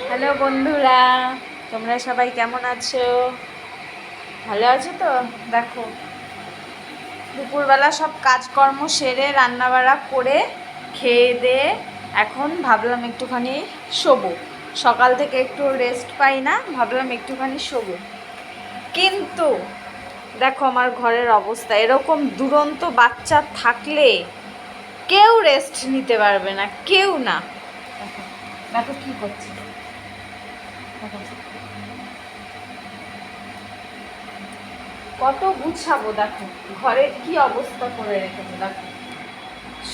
Hello বন্ধুরা, তোমরা সবাই কেমন আছো? ভালো আছো তো? দেখো, দুপুরবেলা সব কাজকর্ম সেরে রান্নাবাড়া করে খেয়ে দিয়ে এখন ভাবলাম একটুখানি শোবো। সকাল থেকে একটু রেস্ট পাই না, ভাবলাম একটুখানি শোবো। কিন্তু দেখো আমার ঘরের অবস্থা, এরকম দুরন্ত বাচ্চা থাকলে কেউ রেস্ট নিতে পারবে না, কেউ না। দেখো দেখো কী করছে, দেখো কত গুছাবো, দেখো ঘরের কি অবস্থা করে রেখেছে, দেখো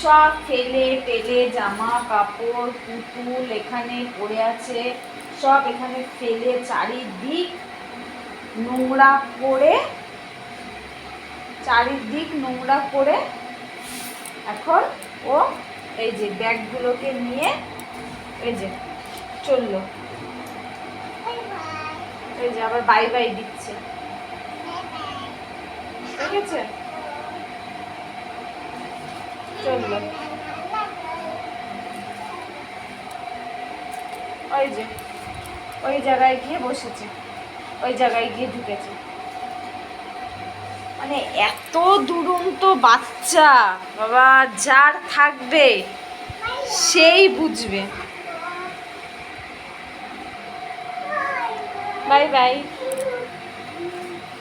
সব ফেলে টেলে জামা কাপড় পুতুল এখানে পড়ে আছে, সব এখানে ফেলে চারিদিক নোংরা করে, চারিদিক নোংরা করে এখন ও এই যে ব্যাগগুলোকে নিয়ে এই যে চললো, এই যে আবার বাই বাই দিচ্ছে, ঠিক আছে চললো। ওই যে ওই জায়গায় গিয়ে বসেছে, ওই জায়গায় গিয়ে ঢুকেছে। মানে এত দুরন্ত বাচ্চা বাবা, যার থাকবে সেই বুঝবে। Bye bye.